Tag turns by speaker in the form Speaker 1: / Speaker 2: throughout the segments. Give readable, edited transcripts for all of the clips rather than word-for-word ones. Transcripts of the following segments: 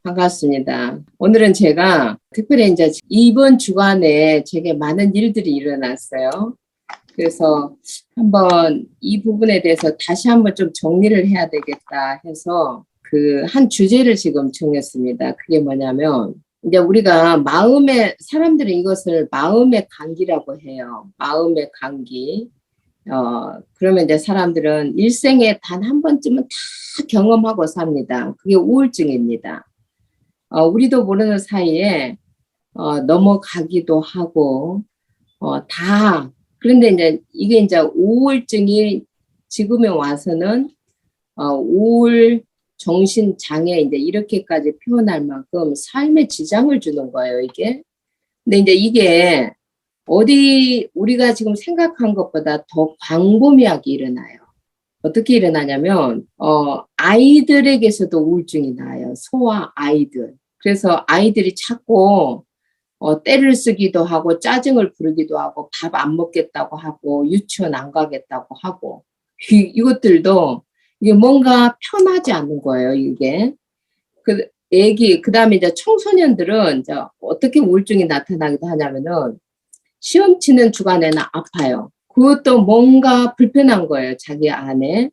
Speaker 1: 반갑습니다. 오늘은 제가 특별히 이제 이번 주간에 제게 많은 일들이 일어났어요. 그래서 한번 이 부분에 대해서 다시 한번 좀 정리를 해야 되겠다 해서 그 한 주제를 지금 정했습니다. 그게 뭐냐면 이제 우리가 사람들은 이것을 마음의 감기라고 해요. 마음의 감기. 그러면 이제 사람들은 일생에 단 한 번쯤은 다 경험하고 삽니다. 그게 우울증입니다. 우리도 모르는 사이에 넘어가기도 하고 그런데 이제 이게 이제 우울증이 지금에 와서는 우울 정신 장애 이제 이렇게까지 표현할 만큼 삶에 지장을 주는 거예요, 이게. 근데 이제 이게 우리가 지금 생각한 것보다 더 광범위하게 일어나요. 어떻게 일어나냐면 아이들에게서도 우울증이 나요. 소아 아이들. 그래서 아이들이 자꾸 떼를 쓰기도 하고 짜증을 부르기도 하고 밥 안 먹겠다고 하고 유치원 안 가겠다고 하고 이것들도 이게 뭔가 편하지 않는 거예요. 이게 그다음에 이제 청소년들은 이제 어떻게 우울증이 나타나기도 하냐면은 시험 치는 주간에는 아파요. 그것도 뭔가 불편한 거예요. 자기 안에.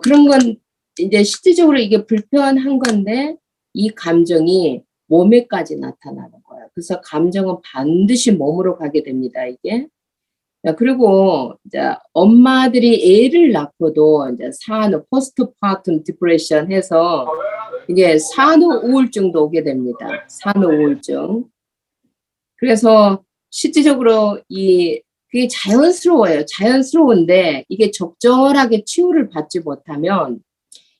Speaker 1: 그런 건 이제 실질적으로 이게 불편한 건데 이 감정이 몸에까지 나타나는 거예요. 그래서 감정은 반드시 몸으로 가게 됩니다. 이게. 그리고 이제 엄마들이 애를 낳고도 이제 포스트파텀 디프레션 해서 이게 산후 우울증도 오게 됩니다. 산후 우울증. 그래서 실질적으로 그게 자연스러워요. 자연스러운데 이게 적절하게 치유를 받지 못하면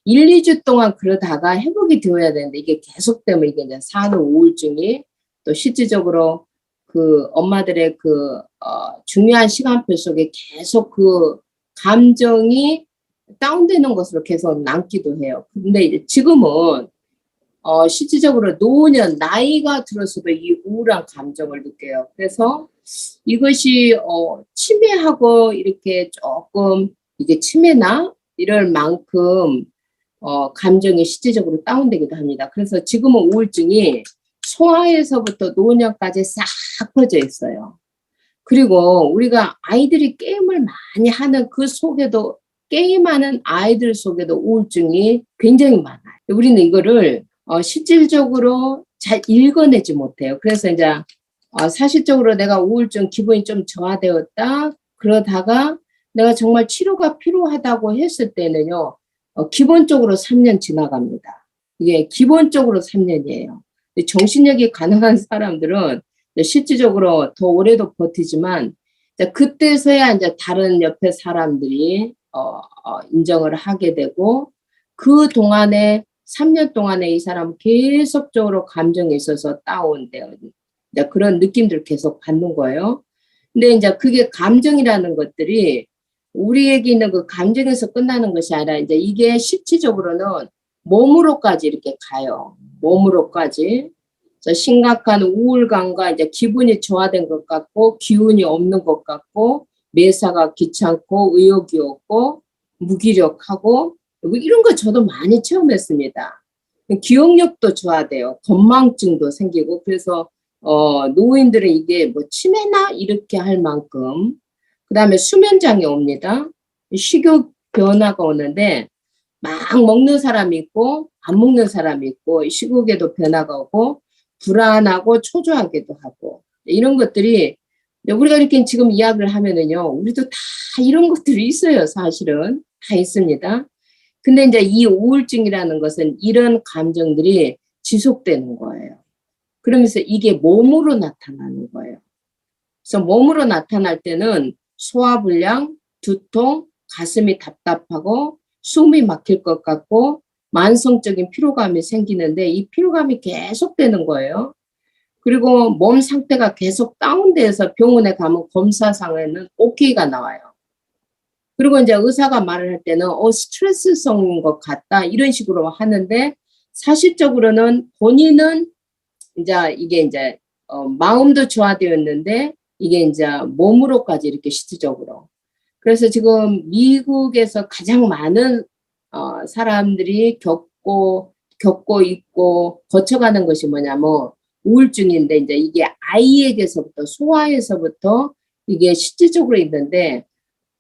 Speaker 1: 1, 2주 동안 그러다가 회복이 되어야 되는데 이게 계속되면 이게 이제 산후 우울증이 또 실질적으로 그 엄마들의 중요한 시간표 속에 계속 그 감정이 다운되는 것으로 계속 남기도 해요. 근데 이제 지금은 실질적으로 노년 나이가 들어서도 이 우울한 감정을 느껴요. 그래서 이것이 치매하고 이렇게 조금 이게 치매나 이럴 만큼 감정이 실질적으로 다운되기도 합니다. 그래서 지금은 우울증이 소아에서부터 노년까지 싹 퍼져 있어요. 그리고 우리가 아이들이 게임을 많이 하는 그 속에도 게임하는 아이들 속에도 우울증이 굉장히 많아요. 우리는 이거를 실질적으로 잘 읽어내지 못해요. 그래서 이제 사실적으로 내가 우울증 기분이 좀 저하되었다. 그러다가 내가 정말 치료가 필요하다고 했을 때는요. 기본적으로 3년 지나갑니다. 이게 기본적으로 3년이에요. 정신력이 가능한 사람들은 실질적으로 더 오래도 버티지만 그때서야 이제 다른 옆에 사람들이 인정을 하게 되고 그 동안에 3년 동안에 이 사람은 계속적으로 감정에 있어서 다운돼요. 그런 느낌들을 계속 받는 거예요. 근데 이제 그게 감정이라는 것들이 우리에게 있는 그 감정에서 끝나는 것이 아니라 이제 이게 실질적으로는 몸으로까지 이렇게 가요. 몸으로까지. 심각한 우울감과 이제 기분이 저하된 것 같고 기운이 없는 것 같고 매사가 귀찮고 의욕이 없고 무기력하고 이런 거 저도 많이 체험했습니다. 기억력도 저하돼요. 건망증도 생기고 그래서 노인들은 이게 뭐 치매나 이렇게 할 만큼 그다음에 수면장애 옵니다. 식욕 변화가 오는데 막 먹는 사람이 있고 안 먹는 사람이 있고 식욕에도 변화가 오고 불안하고 초조하기도 하고 이런 것들이 우리가 이렇게 지금 이야기를 하면은요 우리도 다 이런 것들이 있어요. 사실은 다 있습니다. 근데 이제 이 우울증이라는 것은 이런 감정들이 지속되는 거예요. 그러면서 이게 몸으로 나타나는 거예요. 그래서 몸으로 나타날 때는 소화불량, 두통, 가슴이 답답하고 숨이 막힐 것 같고 만성적인 피로감이 생기는데 이 피로감이 계속되는 거예요. 그리고 몸 상태가 계속 다운돼서 병원에 가면 검사상에는 OK가 나와요. 그리고 이제 의사가 말을 할 때는 스트레스성인 것 같다 이런 식으로 하는데 사실적으로는 본인은 이게 이제 마음도 저하되었는데 이게 이제 몸으로까지 이렇게 실질적으로. 그래서 지금 미국에서 가장 많은 사람들이 겪고 있고 거쳐가는 것이 뭐냐면 우울증인데 이제 이게 아이에게서부터 소아에서부터 이게 실질적으로 있는데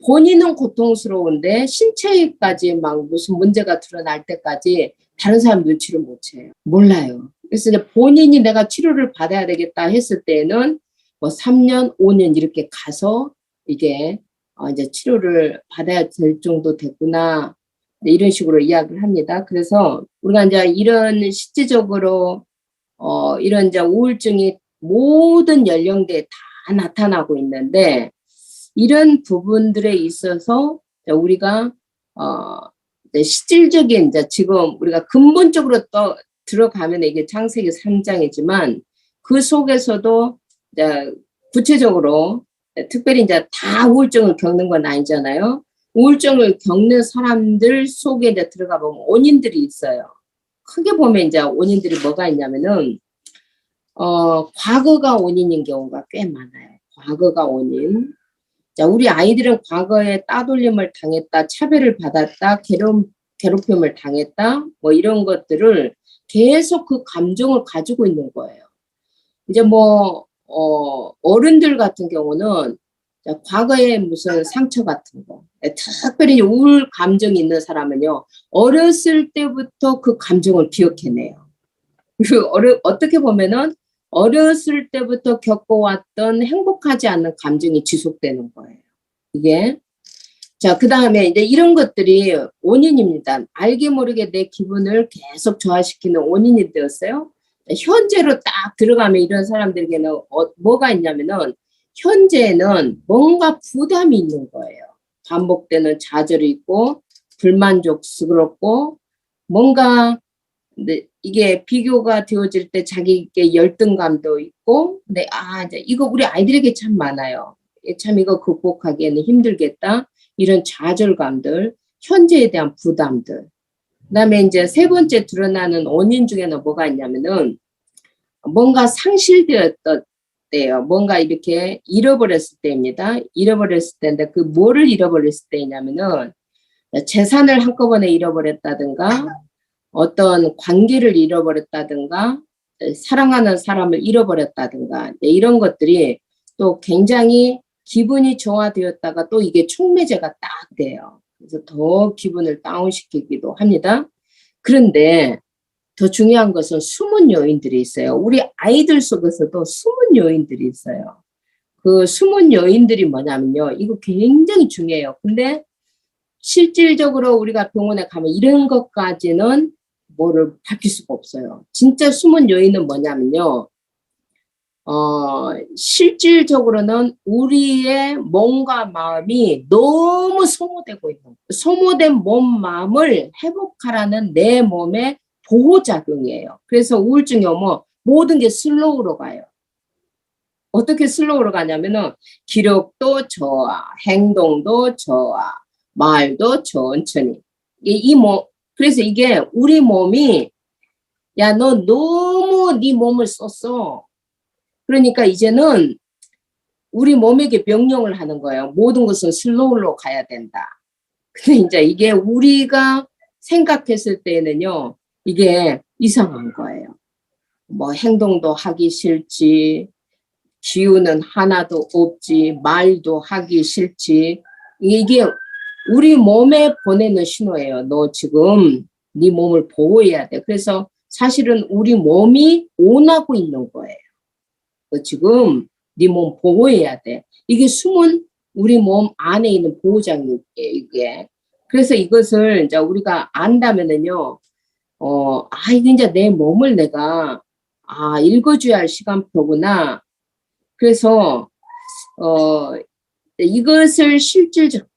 Speaker 1: 본인은 고통스러운데 신체에까지 막 무슨 문제가 드러날 때까지 다른 사람 눈치를 못 채요. 몰라요. 그래서 이제 본인이 내가 치료를 받아야 되겠다 했을 때는 뭐 3년, 5년 이렇게 가서 이게 이제 치료를 받아야 될 정도 됐구나. 이런 식으로 이야기를 합니다. 그래서 우리가 이제 이런 실질적으로 이런 이제 우울증이 모든 연령대에 다 나타나고 있는데 이런 부분들에 있어서 우리가 이제 실질적인 이제 지금 우리가 근본적으로 또 들어가면 이게 창세기 3장이지만 그 속에서도 이제 구체적으로 특별히 이제 다 우울증을 겪는 건 아니잖아요. 우울증을 겪는 사람들 속에 이제 들어가 보면 원인들이 있어요. 크게 보면 이제 원인들이 뭐가 있냐면은 과거가 원인인 경우가 꽤 많아요. 과거가 원인. 자, 우리 아이들은 과거에 따돌림을 당했다, 차별을 받았다, 괴롭힘을 당했다, 뭐 이런 것들을 계속 그 감정을 가지고 있는 거예요. 이제 뭐 어른들 같은 경우는 과거에 무슨 상처 같은 거, 특별히 우울 감정이 있는 사람은요, 어렸을 때부터 그 감정을 기억해내요. 어떻게 보면은 어렸을 때부터 겪어왔던 행복하지 않은 감정이 지속되는 거예요. 이게. 자, 그 다음에 이제 이런 것들이 원인입니다. 알게 모르게 내 기분을 계속 저하시키는 원인이 되었어요. 현재로 딱 들어가면 이런 사람들에게는 뭐가 있냐면은 현재는 뭔가 부담이 있는 거예요. 반복되는 좌절이 있고 불만족스럽고 뭔가 근데 이게 비교가 되어질 때 자기에게 열등감도 있고 근데 이제 이거 우리 아이들에게 참 많아요. 참 이거 극복하기에는 힘들겠다. 이런 좌절감들, 현재에 대한 부담들. 그다음에 이제 세 번째 드러나는 원인 중에는 뭐가 있냐면은 뭔가 상실되었던 때요. 뭔가 이렇게 잃어버렸을 때입니다. 잃어버렸을 때인데 그 뭐를 잃어버렸을 때냐면은 재산을 한꺼번에 잃어버렸다든가 어떤 관계를 잃어버렸다든가 사랑하는 사람을 잃어버렸다든가 이런 것들이 또 굉장히 기분이 저하되었다가 또 이게 촉매제가 딱 돼요. 그래서 더 기분을 다운시키기도 합니다. 그런데 더 중요한 것은 숨은 요인들이 있어요. 우리 아이들 속에서도 숨은 요인들이 있어요. 그 숨은 요인들이 뭐냐면요. 이거 굉장히 중요해요. 근데 실질적으로 우리가 병원에 가면 이런 것까지는 뭐를 밝힐 수가 없어요. 진짜 숨은 요인은 뭐냐면요. 실질적으로는 우리의 몸과 마음이 너무 소모되고 있는 거예요. 소모된 몸, 마음을 회복하라는 내 몸의 보호작용이에요. 그래서 우울증이 오면 모든 게 슬로우로 가요. 어떻게 슬로우로 가냐면은 기력도 저하, 행동도 저하, 말도 천천히. 그래서 이게 우리 몸이 야, 너 너무 네 몸을 썼어. 그러니까 이제는 우리 몸에게 명령을 하는 거예요. 모든 것은 슬로우로 가야 된다. 근데 이제 이게 우리가 생각했을 때는요, 이게 이상한 거예요. 뭐 행동도 하기 싫지, 기운은 하나도 없지, 말도 하기 싫지. 이게 우리 몸에 보내는 신호예요. 너 지금 네 몸을 보호해야 돼. 그래서 사실은 우리 몸이 원하고 있는 거예요. 너 지금 네 몸 보호해야 돼. 이게 숨은 우리 몸 안에 있는 보호장이에요, 이게. 그래서 이것을 이제 우리가 안다면은요, 이게 이제 내 몸을 내가, 읽어줘야 할 시간표구나. 그래서, 이것을 실질적으로,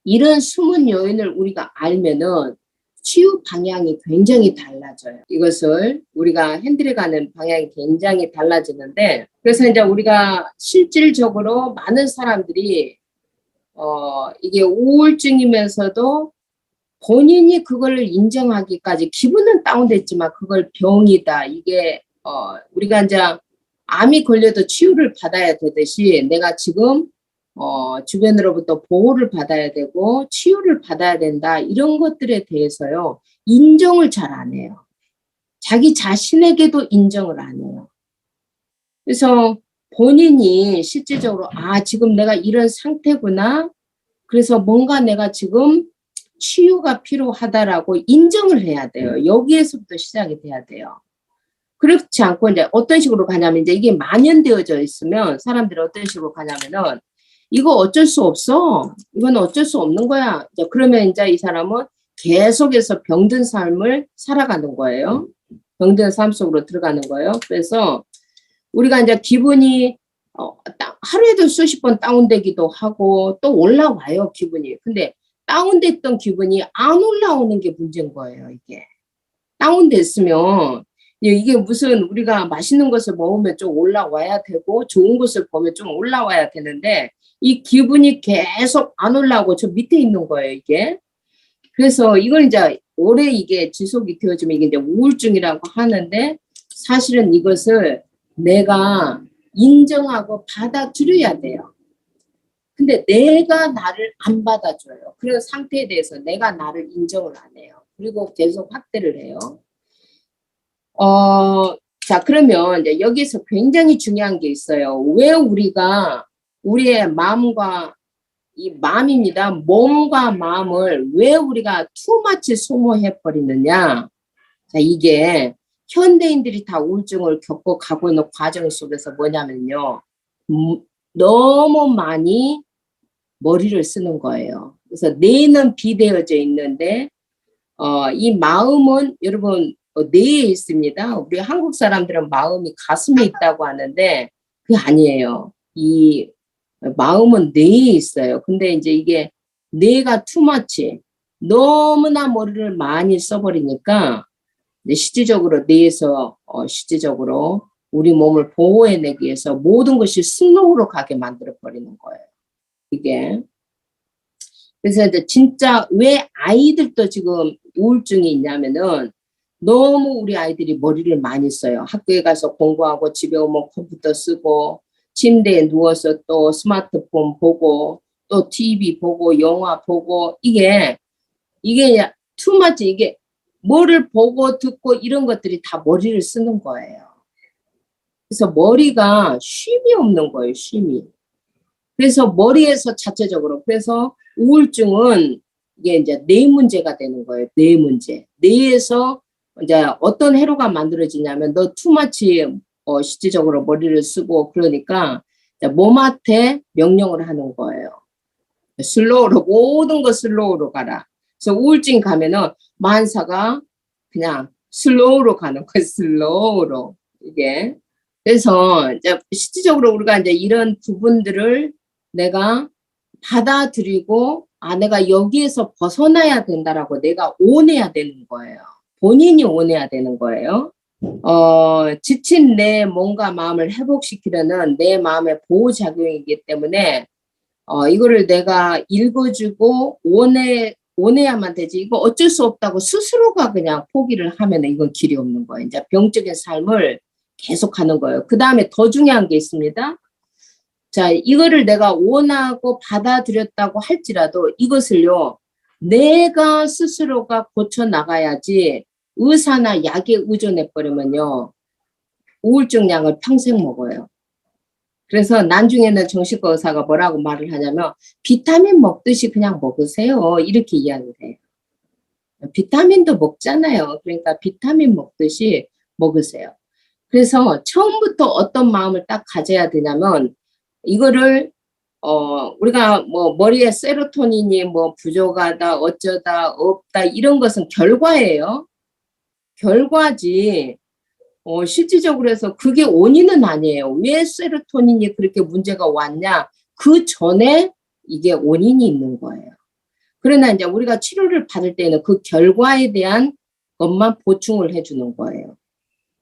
Speaker 1: 이런 숨은 요인을 우리가 알면은 치유 방향이 굉장히 달라져요. 이것을 우리가 핸들해가는 방향이 굉장히 달라지는데, 그래서 이제 우리가 실질적으로 많은 사람들이, 이게 우울증이면서도 본인이 그걸 인정하기까지 기분은 다운됐지만 그걸 병이다. 이게, 우리가 이제 암이 걸려도 치유를 받아야 되듯이 내가 지금 주변으로부터 보호를 받아야 되고 치유를 받아야 된다. 이런 것들에 대해서요. 인정을 잘 안 해요. 자기 자신에게도 인정을 안 해요. 그래서 본인이 실질적으로 지금 내가 이런 상태구나. 그래서 뭔가 내가 지금 치유가 필요하다라고 인정을 해야 돼요. 여기에서부터 시작이 돼야 돼요. 그렇지 않고 이제 어떤 식으로 가냐면 이제 이게 만연되어져 있으면 사람들이 어떤 식으로 가냐면은 이거 어쩔 수 없어. 이건 어쩔 수 없는 거야. 이제 그러면 이제 이 사람은 계속해서 병든 삶을 살아가는 거예요. 병든 삶 속으로 들어가는 거예요. 그래서 우리가 이제 기분이 하루에도 수십 번 다운되기도 하고 또 올라와요, 기분이. 근데 다운됐던 기분이 안 올라오는 게 문제인 거예요, 이게. 다운됐으면 이게 무슨 우리가 맛있는 것을 먹으면 좀 올라와야 되고 좋은 것을 보면 좀 올라와야 되는데 이 기분이 계속 안 올라오고 저 밑에 있는 거예요, 이게. 그래서 이걸 이제 오래 이게 지속이 되어지면 이게 이제 우울증이라고 하는데 사실은 이것을 내가 인정하고 받아들여야 돼요. 근데 내가 나를 안 받아줘요. 그런 상태에 대해서 내가 나를 인정을 안 해요. 그리고 계속 확대를 해요. 자, 그러면 이제 여기서 굉장히 중요한 게 있어요. 왜 우리가 우리의 마음과 이 마음입니다. 몸과 마음을 왜 우리가 투마치 소모해 버리느냐. 자, 이게 현대인들이 다 우울증을 겪고 가고 있는 과정 속에서 뭐냐면요. 너무 많이 머리를 쓰는 거예요. 그래서 뇌는 비대어져 있는데 이 마음은 여러분 뇌에 있습니다. 우리 한국 사람들은 마음이 가슴에 있다고 하는데 그게 아니에요. 이 마음은 뇌에 있어요. 근데 이제 이게 뇌가 투마치 너무나 머리를 많이 써버리니까 실질적으로 뇌에서 실질적으로 우리 몸을 보호해내기 위해서 모든 것이 슬로우로 가게 만들어 버리는 거예요. 이게. 그래서 이제 진짜 왜 아이들도 지금 우울증이 있냐면은 너무 우리 아이들이 머리를 많이 써요. 학교에 가서 공부하고 집에 오면 컴퓨터 쓰고 침대에 누워서 또 스마트폰 보고 또 TV 보고 영화 보고 이게 투마치 이게 뭐를 보고 듣고 이런 것들이 다 머리를 쓰는 거예요. 그래서 머리가 쉼이 없는 거예요. 쉼이. 그래서 머리에서 자체적으로 그래서 우울증은 이게 이제 뇌 문제가 되는 거예요. 뇌 문제. 뇌에서 이제 어떤 해로가 만들어지냐면 너 투마치 실질적으로 머리를 쓰고 그러니까 몸한테 명령을 하는 거예요. 슬로우로 모든 거 슬로우로 가라. 그래서 우울증 가면은 만사가 그냥 슬로우로 가는 거예요. 슬로우로 이게. 그래서 이제 실질적으로 우리가 이제 이런 부분들을 내가 받아들이고 내가 여기에서 벗어나야 된다라고 내가 원해야 되는 거예요. 본인이 원해야 되는 거예요. 지친 내 몸과 마음을 회복시키려는 내 마음의 보호작용이기 때문에 이거를 내가 읽어주고 원해야만 되지. 이거 어쩔 수 없다고 스스로가 그냥 포기를 하면 이건 길이 없는 거예요. 이제 병적인 삶을 계속하는 거예요. 그 다음에 더 중요한 게 있습니다. 자, 이거를 내가 원하고 받아들였다고 할지라도 이것을요, 내가 스스로가 고쳐나가야지 의사나 약에 의존해버리면요, 우울증 약을 평생 먹어요. 그래서 나중에는 정신과 의사가 뭐라고 말을 하냐면 비타민 먹듯이 그냥 먹으세요. 이렇게 이야기를 해요. 비타민도 먹잖아요. 그러니까 비타민 먹듯이 먹으세요. 그래서 처음부터 어떤 마음을 딱 가져야 되냐면 이거를 우리가 뭐 머리에 세로토닌이 뭐 부족하다 어쩌다 없다 이런 것은 결과예요. 결과지 실질적으로 해서 그게 원인은 아니에요. 왜 세로토닌이 그렇게 문제가 왔냐? 그 전에 이게 원인이 있는 거예요. 그러나 이제 우리가 치료를 받을 때는 그 결과에 대한 것만 보충을 해주는 거예요.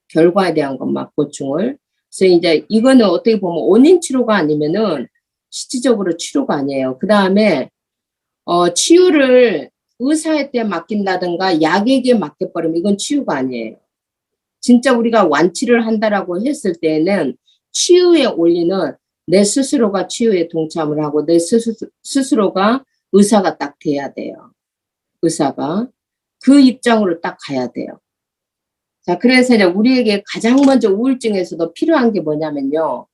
Speaker 1: 결과에 대한 것만 보충을. 그래서 이제 이거는 어떻게 보면 원인 치료가 아니면은 실질적으로 치료가 아니에요. 그 다음에 치유를 의사한테 맡긴다든가 약에게 맡겨버리면 이건 치유가 아니에요. 진짜 우리가 완치를 한다라고 했을 때는 치유의 원리는 내 스스로가 치유에 동참을 하고 내 스스로가 의사가 딱 돼야 돼요. 의사가. 그 입장으로 딱 가야 돼요. 자, 그래서 이제 우리에게 가장 먼저 우울증에서도 필요한 게 뭐냐면요.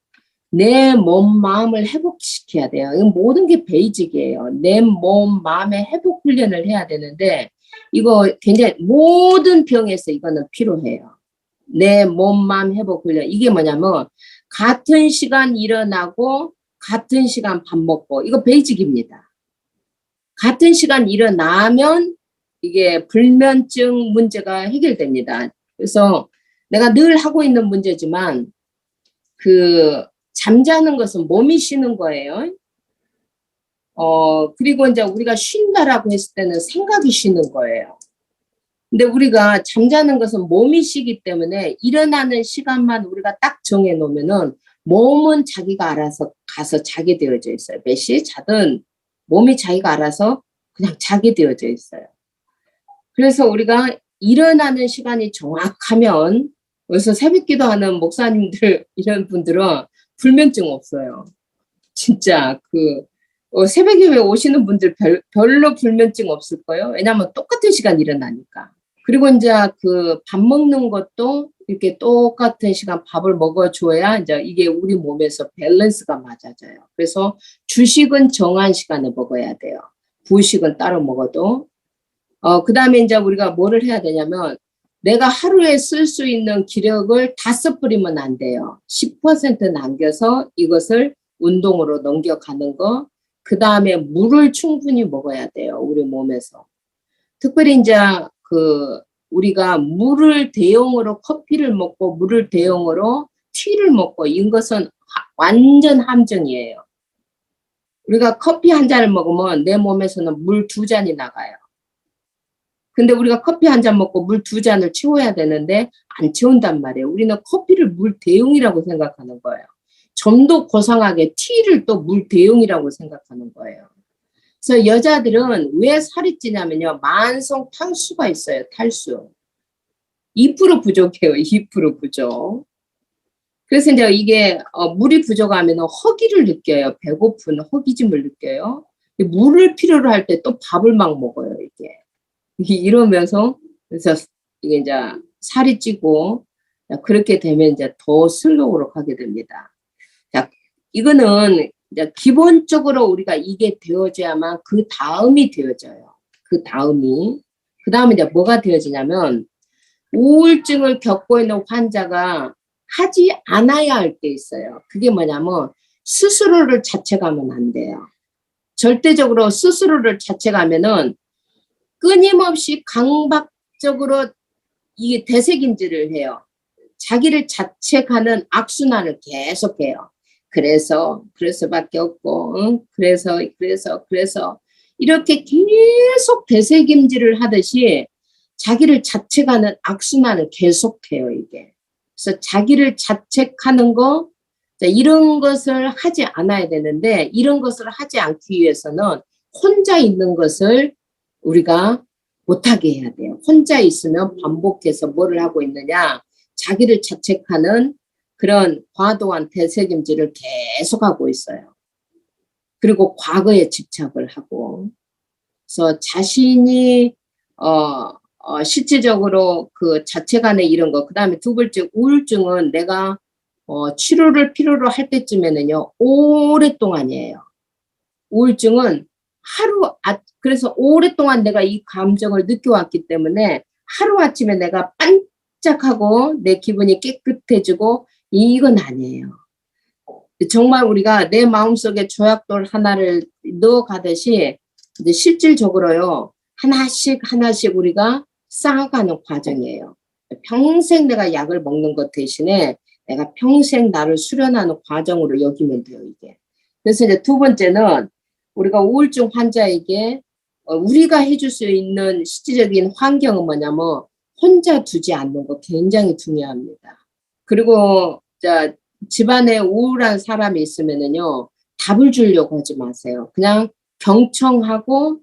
Speaker 1: 내 몸, 마음을 회복시켜야 돼요. 이건 모든 게 베이직이에요. 내 몸, 마음의 회복 훈련을 해야 되는데, 이거 굉장히 모든 병에서 이거는 필요해요. 내 몸, 마음 회복 훈련. 이게 뭐냐면, 같은 시간 일어나고, 같은 시간 밥 먹고, 이거 베이직입니다. 같은 시간 일어나면, 이게 불면증 문제가 해결됩니다. 그래서 내가 늘 하고 있는 문제지만, 잠자는 것은 몸이 쉬는 거예요. 그리고 이제 우리가 쉰다라고 했을 때는 생각이 쉬는 거예요. 근데 우리가 잠자는 것은 몸이 쉬기 때문에 일어나는 시간만 우리가 딱 정해 놓으면은 몸은 자기가 알아서 가서 자게 되어져 있어요. 몇 시에 자든 몸이 자기가 알아서 그냥 자게 되어져 있어요. 그래서 우리가 일어나는 시간이 정확하면, 그래서 새벽기도 하는 목사님들 이런 분들은 불면증 없어요. 진짜 새벽에 왜 오시는 분들 별로 불면증 없을 거예요. 왜냐하면 똑같은 시간 일어나니까. 그리고 이제 밥 먹는 것도 이렇게 똑같은 시간 밥을 먹어줘야 이제 이게 우리 몸에서 밸런스가 맞아져요. 그래서 주식은 정한 시간에 먹어야 돼요. 부식은 따로 먹어도. 그 다음에 이제 우리가 뭐를 해야 되냐면, 내가 하루에 쓸 수 있는 기력을 다 써버리면 안 돼요. 10% 남겨서 이것을 운동으로 넘겨가는 거. 그 다음에 물을 충분히 먹어야 돼요. 우리 몸에서. 특별히 이제 우리가 물을 대용으로 커피를 먹고 물을 대용으로 티를 먹고 이것은 완전 함정이에요. 우리가 커피 한 잔을 먹으면 내 몸에서는 물 2잔이 나가요. 근데 우리가 커피 한 잔 먹고 물 2잔을 채워야 되는데 안 채운단 말이에요. 우리는 커피를 물 대용이라고 생각하는 거예요. 좀 더 고상하게 티를 또 물 대용이라고 생각하는 거예요. 그래서 여자들은 왜 살이 찌냐면요. 만성 탈수가 있어요. 탈수. 2% 부족해요. 2% 부족. 그래서 이제 이게 물이 부족하면 허기를 느껴요. 배고픈 허기짐을 느껴요. 물을 필요로 할 때 또 밥을 막 먹어요. 이러면서 그래서 이게 이제 살이 찌고 그렇게 되면 이제 더 슬로우로 가게 됩니다. 자, 이거는 이제 기본적으로 우리가 이게 되어져야만 그 다음이 되어져요. 그 다음에 이제 뭐가 되어지냐면 우울증을 겪고 있는 환자가 하지 않아야 할 게 있어요. 그게 뭐냐면 스스로를 자책하면 안 돼요. 절대적으로 스스로를 자책하면은 끊임없이 강박적으로 이게 되새김질을 해요. 자기를 자책하는 악순환을 계속해요. 그래서밖에 없고, 응? 그래서 이렇게 계속 되새김질을 하듯이 자기를 자책하는 악순환을 계속해요, 이게. 그래서 자기를 자책하는 거, 이런 것을 하지 않아야 되는데, 이런 것을 하지 않기 위해서는 혼자 있는 것을 우리가 못하게 해야 돼요. 혼자 있으면 반복해서 뭐를 하고 있느냐, 자기를 자책하는 그런 과도한 되새김질을 계속하고 있어요. 그리고 과거에 집착을 하고, 그래서 자신이 실질적으로 자책하는 이런 거, 그 다음에 2번째 우울증은 내가 치료를 필요로 할 때쯤에는요 오랫동안이에요. 우울증은 그래서 오랫동안 내가 이 감정을 느껴왔기 때문에 하루아침에 내가 반짝하고 내 기분이 깨끗해지고 이건 아니에요. 정말 우리가 내 마음속에 조약돌 하나를 넣어가듯이 이제 실질적으로요 하나씩 우리가 쌓아가는 과정이에요. 평생 내가 약을 먹는 것 대신에 내가 평생 나를 수련하는 과정으로 여기면 돼요, 이게. 그래서 이제 2번째는 우리가 우울증 환자에게 우리가 해줄 수 있는 실질적인 환경은 뭐냐면 혼자 두지 않는 거 굉장히 중요합니다. 그리고 집안에 우울한 사람이 있으면은요 답을 주려고 하지 마세요. 그냥 경청하고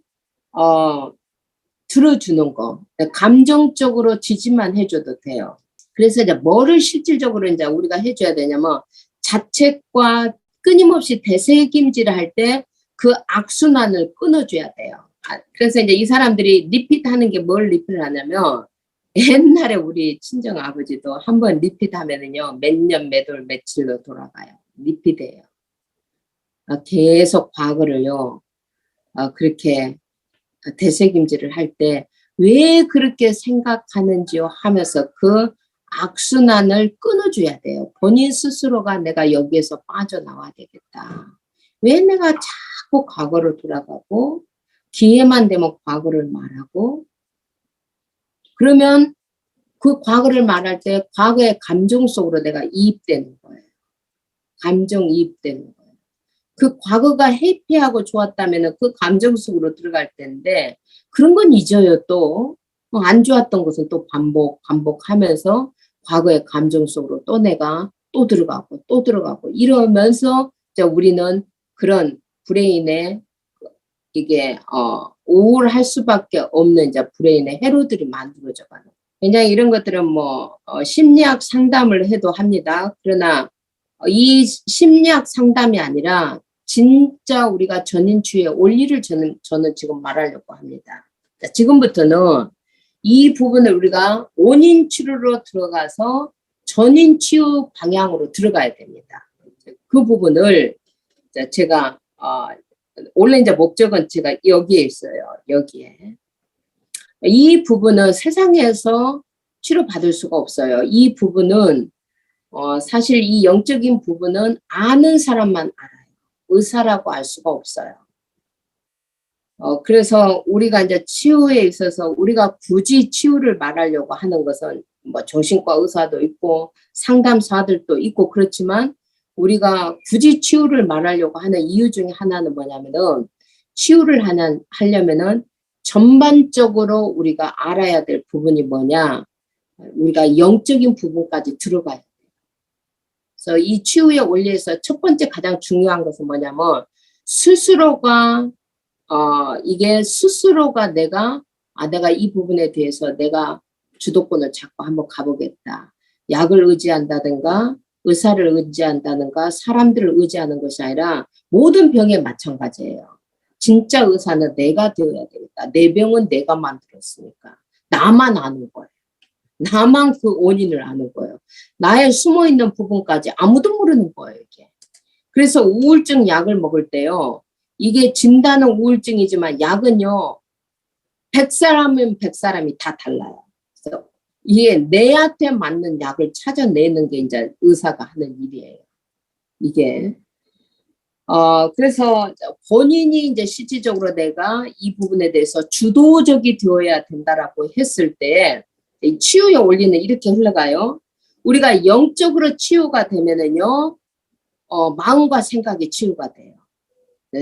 Speaker 1: 들어주는 거, 감정적으로 지지만 해줘도 돼요. 그래서 이제 뭐를 실질적으로 이제 우리가 해줘야 되냐면 자책과 끊임없이 되새김질을 할 때 그 악순환을 끊어줘야 돼요. 그래서 이제 이 사람들이 리핏하는 게 뭘 리핏을 하냐면 옛날에 우리 친정 아버지도 한번 리피드 하면은요, 몇 년, 몇 월, 며칠로 돌아가요. 리피드예요. 계속 과거를요, 그렇게 되새김질을 할 때 왜 그렇게 생각하는지요 하면서 그 악순환을 끊어줘야 돼요. 본인 스스로가 내가 여기에서 빠져나와야 되겠다. 왜 내가 자꾸 과거로 돌아가고 기회만 되면 과거를 말하고 그러면 그 과거를 말할 때 과거의 감정 속으로 내가 이입되는 거예요. 감정 이입되는 거예요. 그 과거가 해피하고 좋았다면 그 감정 속으로 들어갈 텐데 그런 건 잊어요 또. 안 좋았던 것은 또 반복하면서 과거의 감정 속으로 또 내가 또 들어가고 또 들어가고 이러면서 우리는 그런 브레인에 이게 우울할 수밖에 없는 이제 브레인의 회로들이 만들어져 가는 거예요. 굉장히 이런 것들은 뭐 심리학 상담을 해도 합니다. 그러나 이 심리학 상담이 아니라 진짜 우리가 전인치유의 원리를 저는 지금 말하려고 합니다. 자, 지금부터는 이 부분을 우리가 원인치료로 들어가서 전인치유 방향으로 들어가야 됩니다. 그 부분을 제가 원래 이제 목적은 제가 여기에 있어요. 여기에. 이 부분은 세상에서 치료받을 수가 없어요. 이 부분은 사실 이 영적인 부분은 아는 사람만 알아요. 의사라고 알 수가 없어요. 그래서 우리가 이제 치유에 있어서 우리가 굳이 치유를 말하려고 하는 것은 뭐 정신과 의사도 있고 상담사들도 있고 그렇지만 우리가 굳이 치유를 말하려고 하는 이유 중에 하나는 뭐냐면은 치유를 하려면은 전반적으로 우리가 알아야 될 부분이 뭐냐 우리가 영적인 부분까지 들어가야 돼요. 그래서 이 치유의 원리에서 첫 번째 가장 중요한 것은 뭐냐면 스스로가 이게 스스로가 내가 이 부분에 대해서 내가 주도권을 잡고 한번 가보겠다. 약을 의지한다든가 의사를 의지한다든가 사람들을 의지하는 것이 아니라 모든 병에 마찬가지예요. 진짜 의사는 내가 되어야 되겠다. 내 병은 내가 만들었으니까. 나만 아는 거예요. 나만 그 원인을 아는 거예요. 나의 숨어있는 부분까지 아무도 모르는 거예요. 이게. 그래서 우울증 약을 먹을 때요. 이게 진단은 우울증이지만 약은요. 100사람이면 100사람이 다 달라요. 그래서 이게 내한테 맞는 약을 찾아내는 게 이제 의사가 하는 일이에요. 이게. 그래서 본인이 이제 실질적으로 내가 이 부분에 대해서 주도적이 되어야 된다라고 했을 때 치유의 원리는 이렇게 흘러가요. 우리가 영적으로 치유가 되면은요, 마음과 생각이 치유가 돼요.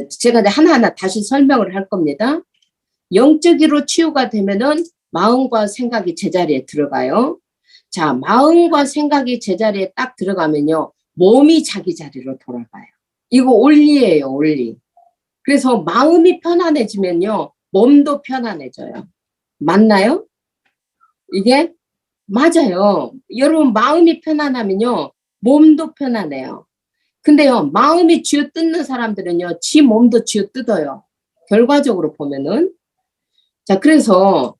Speaker 1: 제가 이제 하나하나 다시 설명을 할 겁니다. 영적으로 치유가 되면은 마음과 생각이 제자리에 들어가요. 자, 마음과 생각이 제자리에 딱 들어가면요, 몸이 자기 자리로 돌아가요. 이거 원리예요, 원리. 그래서 마음이 편안해지면요, 몸도 편안해져요. 맞나요? 이게 맞아요. 여러분 마음이 편안하면요, 몸도 편안해요. 근데요, 마음이 쥐어뜯는 사람들은요, 지 몸도 쥐어뜯어요. 결과적으로 보면은. 자, 그래서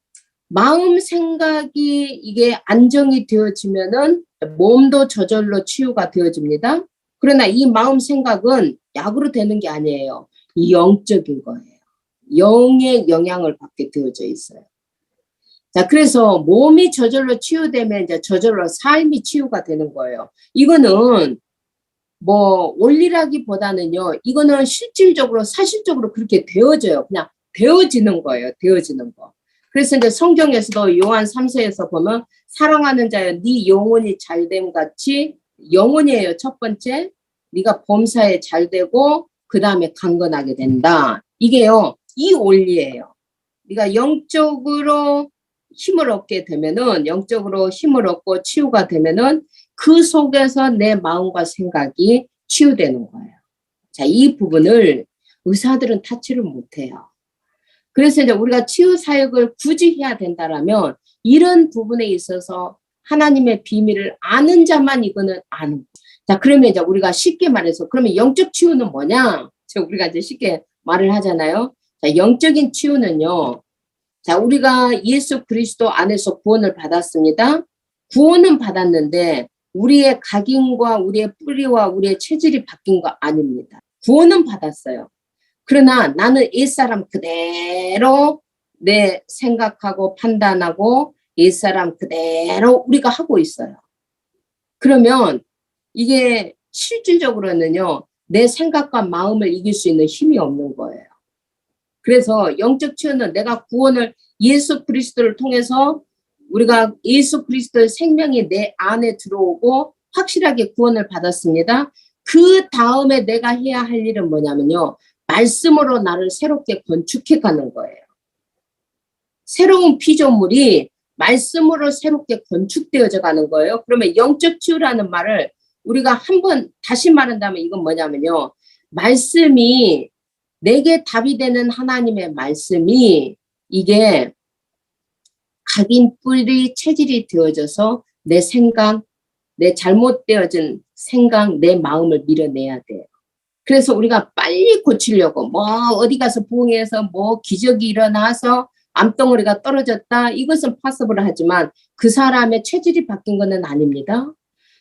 Speaker 1: 마음 생각이 이게 안정이 되어지면은 몸도 저절로 치유가 되어집니다. 그러나 이 마음 생각은 약으로 되는 게 아니에요. 영적인 거예요. 영의 영향을 받게 되어져 있어요. 자, 그래서 몸이 저절로 치유되면 이제 저절로 삶이 치유가 되는 거예요. 이거는 뭐 원리라기보다는요, 이거는 실질적으로 사실적으로 그렇게 되어져요. 그냥 되어지는 거예요. 되어지는 거. 그래서 이제 성경에서도 요한 3서에서 보면 사랑하는 자여 네 영혼이 잘됨 같이 영혼이에요. 첫 번째 네가 범사에 잘되고 그 다음에 강건하게 된다. 이게요. 이 원리예요. 네가 영적으로 힘을 얻게 되면은 영적으로 힘을 얻고 치유가 되면은 그 속에서 내 마음과 생각이 치유되는 거예요. 자, 이 부분을 의사들은 타치를 못해요. 그래서 이제 우리가 치유 사역을 굳이 해야 된다라면 이런 부분에 있어서 하나님의 비밀을 아는 자만 이거는 아는 거예요. 자, 그러면 이제 우리가 쉽게 말해서 그러면 영적 치유는 뭐냐? 우리가 이제 쉽게 말을 하잖아요. 자, 영적인 치유는요. 자, 우리가 예수 그리스도 안에서 구원을 받았습니다. 구원은 받았는데 우리의 각인과 우리의 뿌리와 우리의 체질이 바뀐 거 아닙니다. 구원은 받았어요. 그러나 나는 옛사람 그대로 내 생각하고 판단하고 옛사람 그대로 우리가 하고 있어요. 그러면 이게 실질적으로는요, 내 생각과 마음을 이길 수 있는 힘이 없는 거예요. 그래서 영적 치유는 내가 구원을 예수 그리스도를 통해서 우리가 예수 그리스도의 생명이 내 안에 들어오고 확실하게 구원을 받았습니다. 그 다음에 내가 해야 할 일은 뭐냐면요, 말씀으로 나를 새롭게 건축해 가는 거예요. 새로운 피조물이 말씀으로 새롭게 건축되어져 가는 거예요. 그러면 영적 치유라는 말을 우리가 한번 다시 말한다면 이건 뭐냐면요, 말씀이 내게 답이 되는 하나님의 말씀이 이게 각인 뿌리 체질이 되어져서 내 생각, 내 잘못되어진 생각, 내 마음을 밀어내야 돼요. 그래서 우리가 빨리 고치려고 뭐 어디 가서 부흥해서 뭐 기적이 일어나서 암덩어리가 떨어졌다, 이것은 파서블 하지만 그 사람의 체질이 바뀐 것은 아닙니다.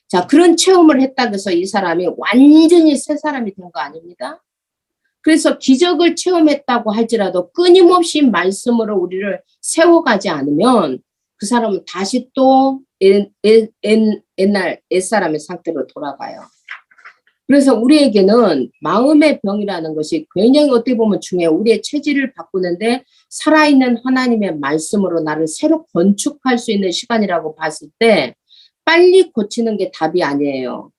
Speaker 1: 자, 그런 체험을 했다고 해서 이 사람이 완전히 새 사람이 된 거 아닙니다. 그래서 기적을 체험했다고 할지라도 끊임없이 말씀으로 우리를 세워가지 않으면 그 사람은 다시 또 옛날 옛사람의 상태로 돌아가요. 그래서 우리에게는 마음의 병이라는 것이 굉장히 어떻게 보면 중요해요. 우리의 체질을 바꾸는데 살아있는 하나님의 말씀으로 나를 새로 건축할 수 있는 시간이라고 봤을 때 빨리 고치는 게 답이 아니에요.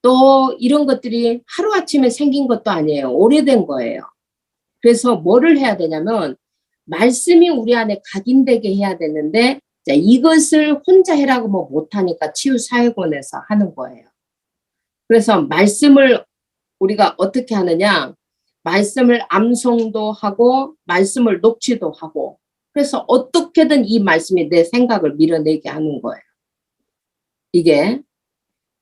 Speaker 1: 또 이런 것들이 하루아침에 생긴 것도 아니에요. 오래된 거예요. 그래서 뭐를 해야 되냐면 말씀이 우리 안에 각인되게 해야 되는데, 자, 이것을 혼자 해라고 뭐 못하니까 치유사회권에서 하는 거예요. 그래서 말씀을 우리가 어떻게 하느냐, 말씀을 암송도 하고 말씀을 녹취도 하고, 그래서 어떻게든 이 말씀이 내 생각을 밀어내게 하는 거예요. 이게.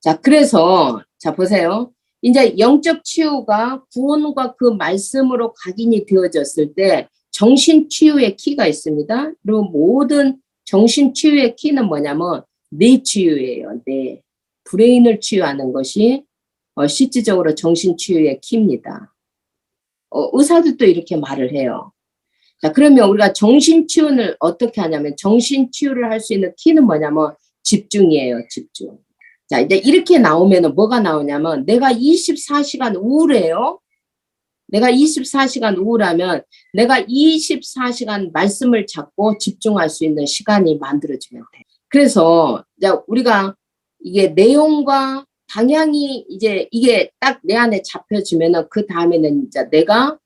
Speaker 1: 자, 그래서 자 보세요. 이제 영적 치유가 구원과 그 말씀으로 각인이 되어졌을 때 정신 치유의 키가 있습니다. 그리고 모든 정신 치유의 키는 뭐냐면 뇌 치유예요. 뇌. 브레인을 치유하는 것이 실질적으로 정신 치유의 키입니다. 의사들도 이렇게 말을 해요. 자, 그러면 우리가 정신 치유를 어떻게 하냐면 정신 치유를 할 수 있는 키는 뭐냐면 집중이에요. 집중. 자, 이제 이렇게 나오면은 뭐가 나오냐면 내가 24시간 우울해요. 내가 24시간 우울하면 내가 24시간 말씀을 잡고 집중할 수 있는 시간이 만들어지면 돼. 그래서 이제 우리가 이게 내용과 방향이 이제 이게 딱 내 안에 잡혀지면은 그 다음에는 이제 내가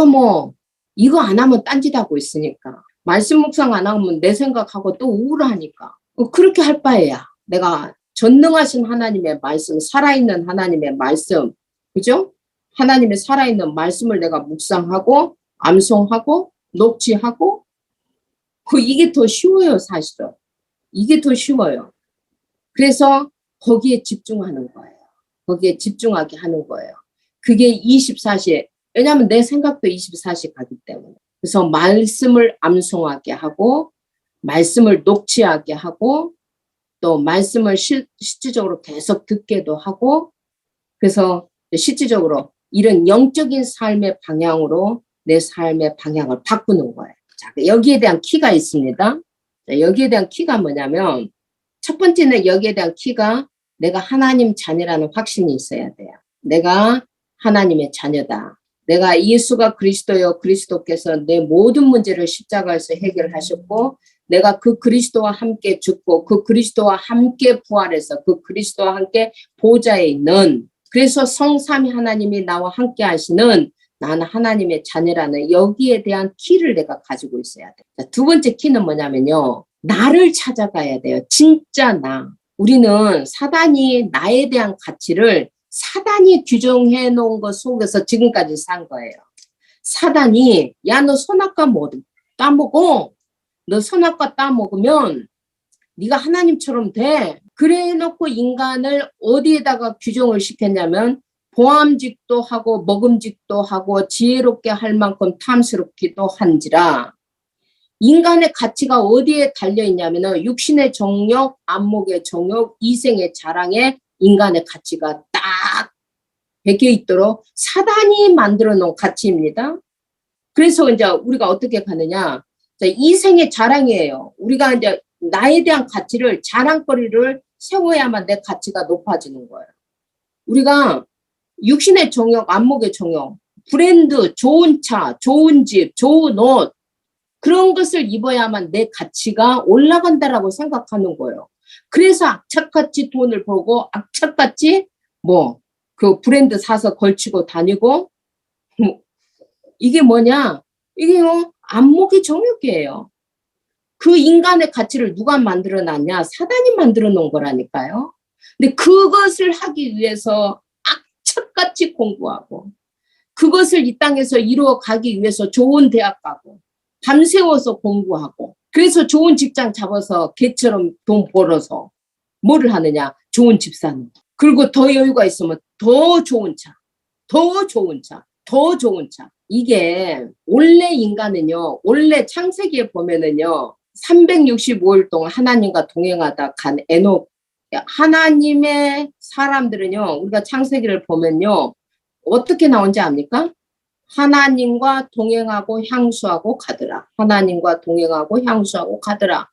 Speaker 1: 뭐 이거 안 하면 딴짓하고 있으니까 말씀 묵상 안 하면 내 생각하고 또 우울하니까 그렇게 할 바에야 내가 전능하신 하나님의 말씀, 살아있는 하나님의 말씀, 그죠? 하나님의 살아있는 말씀을 내가 묵상하고 암송하고 녹취하고 이게 더 쉬워요. 사실은 이게 더 쉬워요. 그래서 거기에 집중하는 거예요. 거기에 집중하게 하는 거예요. 그게 24시에, 왜냐하면 내 생각도 24시 가기 때문에. 그래서 말씀을 암송하게 하고 말씀을 녹취하게 하고 또 말씀을 실질적으로 계속 듣게도 하고, 그래서 실질적으로 이런 영적인 삶의 방향으로 내 삶의 방향을 바꾸는 거예요. 자, 여기에 대한 키가 있습니다. 자, 여기에 대한 키가 뭐냐면 첫 번째는 여기에 대한 키가 내가 하나님 자녀라는 확신이 있어야 돼요. 내가 하나님의 자녀다. 내가 예수가 그리스도요, 그리스도께서 내 모든 문제를 십자가에서 해결하셨고 내가 그 그리스도와 함께 죽고 그 그리스도와 함께 부활해서 그 그리스도와 함께 보좌에 있는, 그래서 성삼위 하나님이 나와 함께 하시는 나는 하나님의 자녀라는 여기에 대한 키를 내가 가지고 있어야 돼. 자, 두 번째 키는 뭐냐면요. 나를 찾아가야 돼요. 진짜 나. 우리는 사단이 나에 대한 가치를 사단이 규정해 놓은 것 속에서 지금까지 산 거예요. 사단이 야, 너 선악과 뭐 따먹어. 너 선악과 따먹으면 네가 하나님처럼 돼. 그래 놓고 인간을 어디에다가 규정을 시켰냐면 보암직도 하고 먹음직도 하고 지혜롭게 할 만큼 탐스럽기도 한지라 인간의 가치가 어디에 달려 있냐면은 육신의 정욕, 안목의 정욕, 이생의 자랑에 인간의 가치가 딱 베껴 있도록 사단이 만들어 놓은 가치입니다. 그래서 이제 우리가 어떻게 가느냐. 이생의 자랑이에요. 우리가 이제 나에 대한 가치를, 자랑거리를 세워야만 내 가치가 높아지는 거예요. 우리가 육신의 정욕, 안목의 정욕, 브랜드, 좋은 차, 좋은 집, 좋은 옷, 그런 것을 입어야만 내 가치가 올라간다라고 생각하는 거예요. 그래서 악착같이 돈을 벌고 악착같이 그 브랜드 사서 걸치고 다니고, 이게 뭐냐? 이게 안목의 정욕이에요. 그 인간의 가치를 누가 만들어 놨냐? 사단이 만들어 놓은 거라니까요. 근데 그것을 하기 위해서 악착같이 공부하고, 그것을 이 땅에서 이루어 가기 위해서 좋은 대학 가고, 밤새워서 공부하고, 그래서 좋은 직장 잡아서 개처럼 돈 벌어서 뭐를 하느냐? 좋은 집 사는 거. 그리고 더 여유가 있으면 더 좋은 차, 더 좋은 차, 더 좋은 차. 이게 원래 인간은요, 원래 창세기에 보면은요, 365일 동안 하나님과 동행하다 간 에녹, 하나님의 사람들은요, 우리가 창세기를 보면요, 어떻게 나온지 압니까? 하나님과 동행하고 향수하고 가더라. 하나님과 동행하고 향수하고 가더라.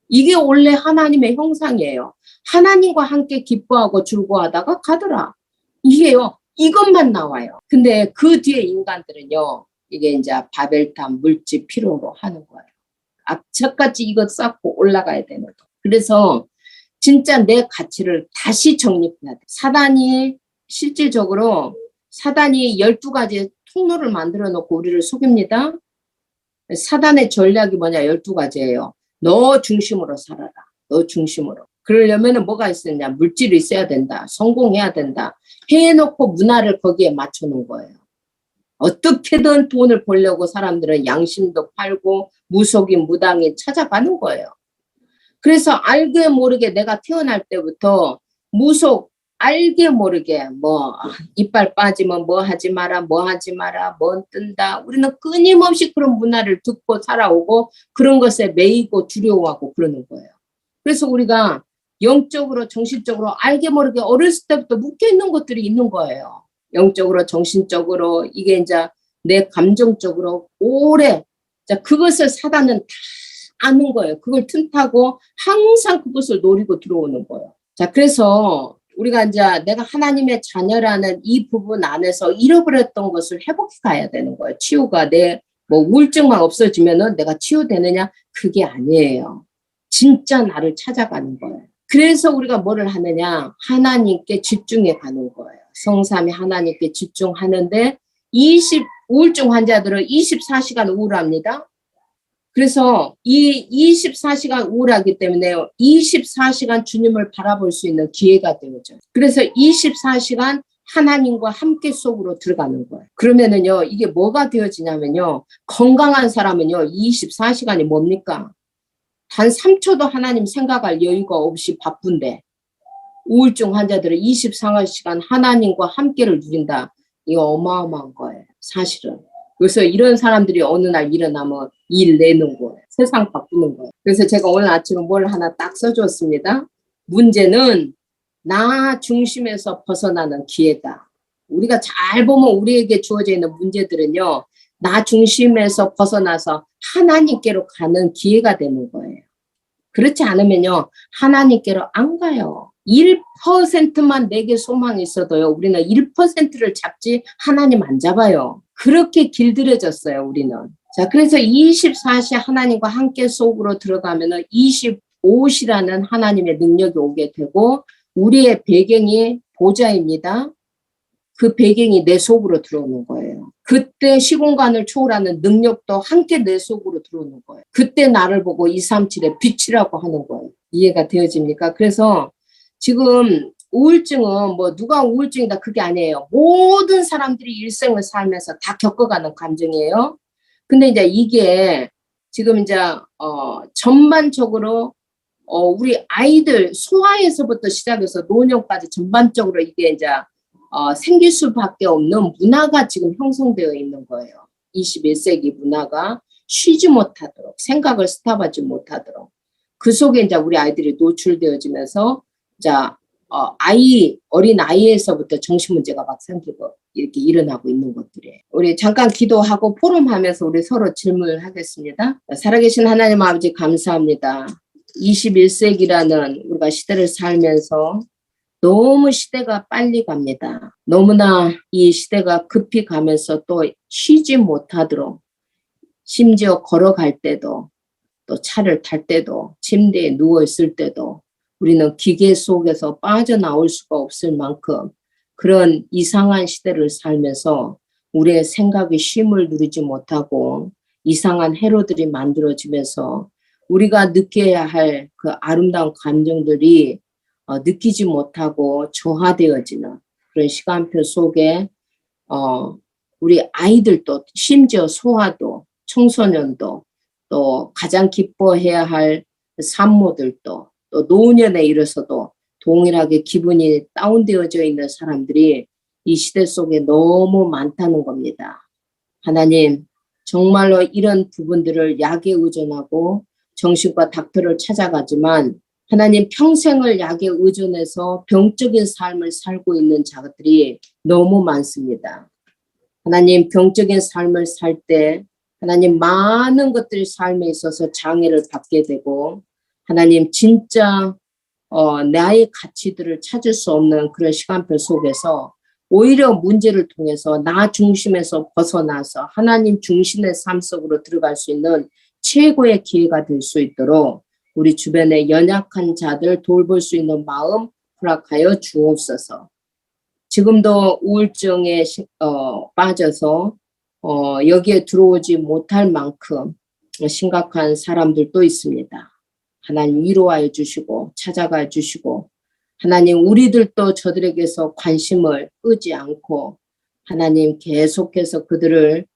Speaker 1: 이게 원래 하나님의 형상이에요. 하나님과 함께 기뻐하고 즐거워하다가 가더라. 이게요, 이것만 나와요. 근데 그 뒤에 인간들은요, 이게 이제 바벨탑, 물질 필요로 하는 거예요. 악착같이 이것 쌓고 올라가야 되는 거. 그래서 진짜 내 가치를 다시 정립해야 돼. 사단이 실질적으로 12가지 통로를 만들어 놓고 우리를 속입니다. 사단의 전략이 뭐냐? 12가지예요. 너 중심으로 살아라. 너 중심으로. 그러려면 뭐가 있었냐? 물질이 있어야 된다. 성공해야 된다. 해놓고 문화를 거기에 맞춰놓은 거예요. 어떻게든 돈을 벌려고 사람들은 양심도 팔고 무속인 무당인 찾아가는 거예요. 그래서 알게 모르게 내가 태어날 때부터 무속, 알게 모르게 이빨 빠지면 뭐 하지 마라, 뭐 하지 마라, 뭐 뜬다. 우리는 끊임없이 그런 문화를 듣고 살아오고 그런 것에 매이고 두려워하고 그러는 거예요. 그래서 우리가 영적으로 정신적으로 알게 모르게 어렸을 때부터 묶여있는 것들이 있는 거예요. 영적으로 정신적으로 이게 이제 내 감정적으로 오래 그것을 사단은 다 아는 거예요. 그걸 틈타고 항상 그것을 노리고 들어오는 거예요. 자, 그래서 우리가 이제 내가 하나님의 자녀라는 이 부분 안에서 잃어버렸던 것을 회복해 가야 되는 거예요. 치유가 내 우울증만 없어지면은 내가 치유되느냐? 그게 아니에요. 진짜 나를 찾아가는 거예요. 그래서 우리가 뭐를 하느냐? 하나님께 집중해 가는 거예요. 성삼위 하나님께 집중하는데 우울증 환자들은 24시간 우울합니다. 그래서 이 24시간 우울하기 때문에 24시간 주님을 바라볼 수 있는 기회가 되죠. 그래서 24시간 하나님과 함께 속으로 들어가는 거예요. 그러면은요, 이게 뭐가 되어지냐면요, 건강한 사람은요, 24시간이 뭡니까? 단 3초도 하나님 생각할 여유가 없이 바쁜데, 우울증 환자들은 24시간 하나님과 함께를 누린다. 이거 어마어마한 거예요, 사실은. 그래서 이런 사람들이 어느 날 일어나면 일 내는 거예요. 세상 바꾸는 거예요. 그래서 제가 오늘 아침에 뭘 하나 딱 써줬습니다. 문제는 나 중심에서 벗어나는 기회다. 우리가 잘 보면 우리에게 주어져 있는 문제들은요, 나 중심에서 벗어나서 하나님께로 가는 기회가 되는 거예요. 그렇지 않으면요, 하나님께로 안 가요. 1%만 내게 소망이 있어도요, 우리는 1%를 잡지 하나님 안 잡아요. 그렇게 길들여졌어요, 우리는. 자, 그래서 24시 하나님과 함께 속으로 들어가면은 25시라는 하나님의 능력이 오게 되고, 우리의 배경이 보좌입니다. 그 배경이 내 속으로 들어오는 거예요. 그때 시공간을 초월하는 능력도 함께 내 속으로 들어오는 거예요. 그때 나를 보고 237의 빛이라고 하는 거예요. 이해가 되어집니까? 그래서 지금 우울증은 누가 우울증이다 그게 아니에요. 모든 사람들이 일생을 살면서 다 겪어가는 감정이에요. 근데 이제 이게 지금 이제 전반적으로 우리 아이들 소아에서부터 시작해서 노년까지 전반적으로 이게 이제 생길 수밖에 없는 문화가 지금 형성되어 있는 거예요. 21세기 문화가 쉬지 못하도록, 생각을 스탑하지 못하도록, 그 속에 이제 우리 아이들이 노출되어지면서 자 어린 아이에서부터 정신 문제가 막 생기고 이렇게 일어나고 있는 것들이에요. 우리 잠깐 기도하고 포럼하면서 우리 서로 질문을 하겠습니다. 살아계신 하나님 아버지 감사합니다. 21세기라는 우리가 시대를 살면서 너무 시대가 빨리 갑니다. 너무나 이 시대가 급히 가면서 또 쉬지 못하도록, 심지어 걸어갈 때도, 또 차를 탈 때도, 침대에 누워있을 때도 우리는 기계 속에서 빠져나올 수가 없을 만큼 그런 이상한 시대를 살면서 우리의 생각이 쉼을 누리지 못하고 이상한 해로들이 만들어지면서 우리가 느껴야 할 그 아름다운 감정들이 느끼지 못하고 저하되어지는 그런 시간표 속에 우리 아이들도 심지어 소아도 청소년도 또 가장 기뻐해야 할 산모들도 또 노년에 이르러서도 동일하게 기분이 다운되어져 있는 사람들이 이 시대 속에 너무 많다는 겁니다. 하나님, 정말로 이런 부분들을 약에 의존하고 정신과 닥터를 찾아가지만 하나님 평생을 약에 의존해서 병적인 삶을 살고 있는 자들이 너무 많습니다. 하나님 병적인 삶을 살 때 하나님 많은 것들이 삶에 있어서 장애를 받게 되고 하나님 진짜 나의 가치들을 찾을 수 없는 그런 시간표 속에서 오히려 문제를 통해서 나 중심에서 벗어나서 하나님 중심의 삶 속으로 들어갈 수 있는 최고의 기회가 될 수 있도록 우리 주변의 연약한 자들 돌볼 수 있는 마음 허락하여 주옵소서. 지금도 우울증에 빠져서 여기에 들어오지 못할 만큼 심각한 사람들도 있습니다. 하나님 위로하여 주시고 찾아가 주시고 하나님 우리들도 저들에게서 관심을 끄지 않고 하나님 계속해서 그들을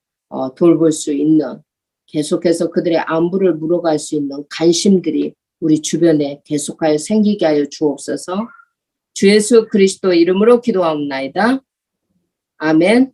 Speaker 1: 돌볼 수 있는 계속해서 그들의 안부를 물어갈 수 있는 관심들이 우리 주변에 계속하여 생기게 하여 주옵소서. 주 예수 그리스도 이름으로 기도하옵나이다. 아멘.